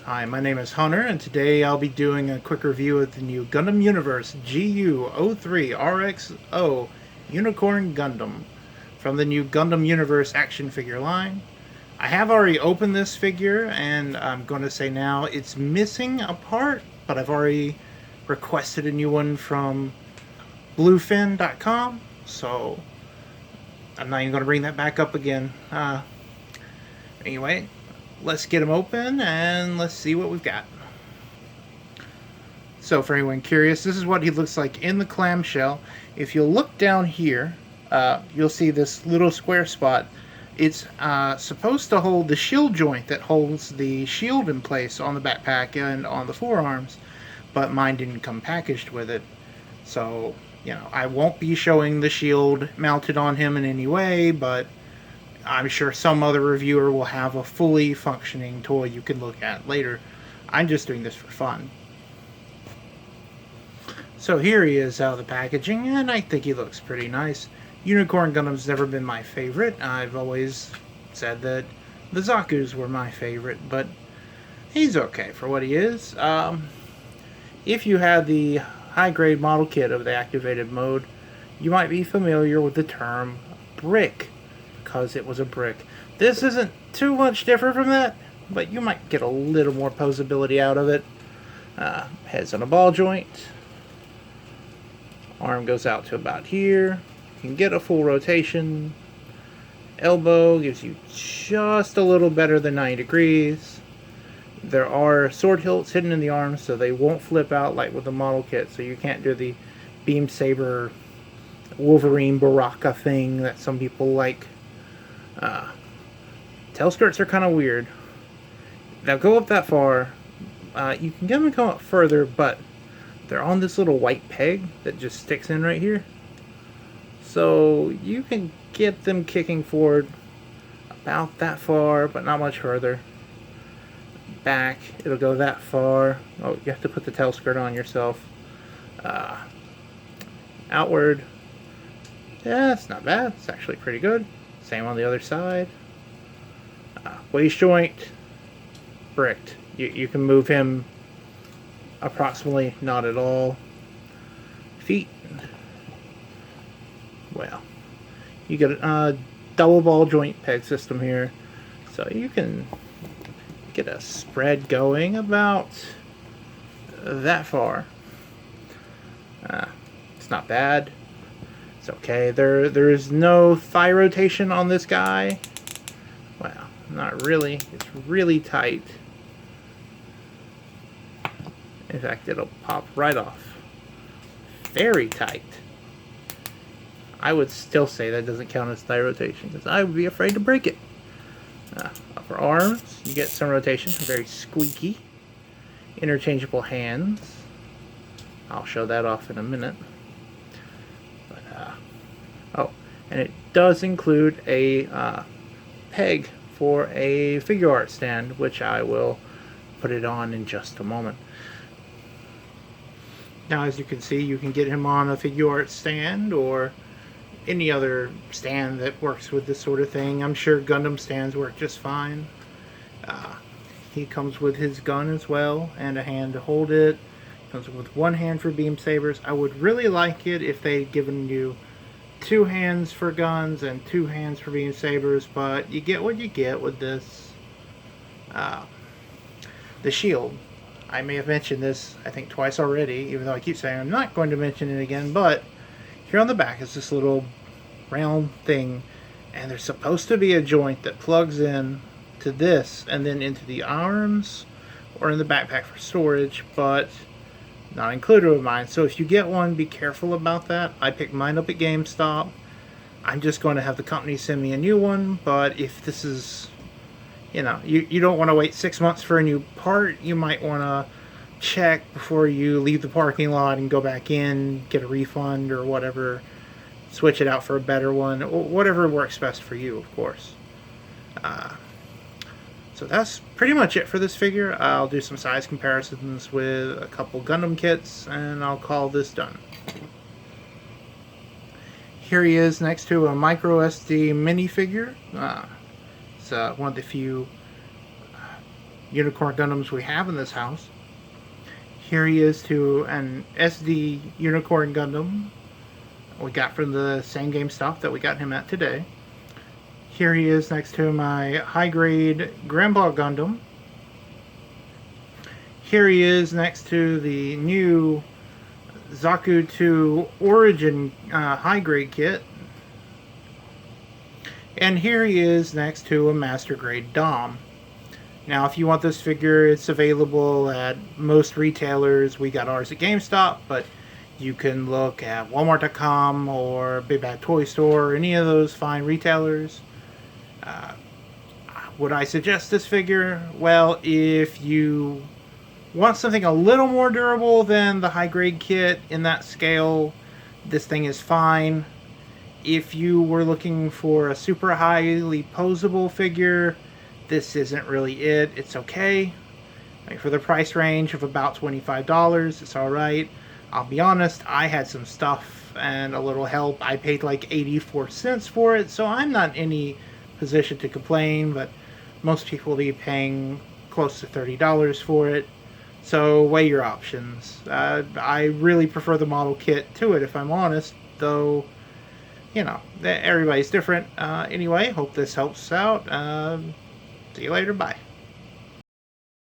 Hi, my name is Hunter, and today I'll be doing a quick review of the new Gundam Universe GU03 rx-0 Unicorn Gundam from the new Gundam Universe action figure line. I have already opened this figure, and I'm going to say now it's missing a part, but I've already requested a new one from bluefin.com, so I'm not even going to bring that back up again. Anyway, let's get them open and let's see what we've got. So for anyone curious, this is what he looks like in the clamshell. If you look down here, you'll see this little square spot. It's supposed to hold the shield joint that holds the shield in place on the backpack and on the forearms, but mine didn't come packaged with it. So, I won't be showing the shield mounted on him in any way, but I'm sure some other reviewer will have a fully functioning toy you can look at later. I'm just doing this for fun. So here he is out of the packaging, and I think he looks pretty nice. Unicorn Gundam's never been my favorite. I've always said that the Zaku's were my favorite, but he's okay for what he is. If you had the high-grade model kit of the activated mode, you might be familiar with the term brick, because it was a brick. This isn't too much different from that, but you might get a little more posability out of it. Heads on a ball joint. Arm goes out to about here. You can get a full rotation. Elbow gives you just a little better than 90 degrees. There are sword hilts hidden in the arms, so they won't flip out like with the model kit, so you can't do the beam saber Wolverine Baraka thing that some people like. Tail skirts are kind of weird. They'll go up that far. You can get them to come up further, but they're on this little white peg that just sticks in right here. So you can get them kicking forward about that far, but not much further. Back, it'll go that far. Oh, you have to put the tail skirt on yourself. Outward. Yeah, it's not bad. It's actually pretty good. Same on the other side. Waist joint, bricked. You can move him approximately, not at all. Feet. Well, you get a double ball joint peg system here, so you can get a spread going about that far. It's not bad. It's okay. There is no thigh rotation on this guy. Well, not really. It's really tight. In fact, it'll pop right off. Very tight. I would still say that doesn't count as thigh rotation because I would be afraid to break it. Upper arms, you get some rotation. Very squeaky. Interchangeable hands. I'll show that off in a minute. But, oh, and it does include a peg for a figure art stand, which I will put it on in just a moment. Now, as you can see, you can get him on a figure art stand or any other stand that works with this sort of thing. I'm sure Gundam stands work just fine. He comes with his gun as well and a hand to hold it. Comes with one hand for beam sabers. I would really like it if they'd given you 2 hands for guns and 2 hands for beam sabers, but you get what you get with this. The shield. I may have mentioned this, I think, twice already, even though I keep saying I'm not going to mention it again, but here on the back is this little round thing, and there's supposed to be a joint that plugs in to this and then into the arms or in the backpack for storage, but not included with mine. So if you get one, be careful about that. I picked mine up at GameStop. I'm just going to have the company send me a new one, but if this is, you don't want to wait 6 months for a new part, you might want to check before you leave the parking lot and go back in, get a refund or whatever, switch it out for a better one, whatever works best for you, of course. So that's pretty much it for this figure. I'll do some size comparisons with a couple Gundam kits, and I'll call this done. Here he is next to a micro SD minifigure. It's one of the few Unicorn Gundams we have in this house. Here he is to an SD Unicorn Gundam we got from the same GameStop that we got him at today. Here he is next to my high-grade Grandpa Gundam. Here he is next to the new Zaku 2 Origin high-grade kit. And here he is next to a Master Grade Dom. Now, if you want this figure, it's available at most retailers. We got ours at GameStop, but you can look at Walmart.com or Big Bad Toy Store, or any of those fine retailers. Would I suggest this figure? Well, if you want something a little more durable than the high-grade kit in that scale, this thing is fine. If you were looking for a super highly posable figure, this isn't really it. It's okay. Like, for the price range of about $25, it's alright. I'll be honest, I had some stuff and a little help. I paid like 84 cents for it, so I'm not in any position to complain, but most people will be paying close to $30 for it. So weigh your options. I really prefer the model kit to it, if I'm honest, though, you know, everybody's different. Anyway, hope this helps out. See you later. Bye.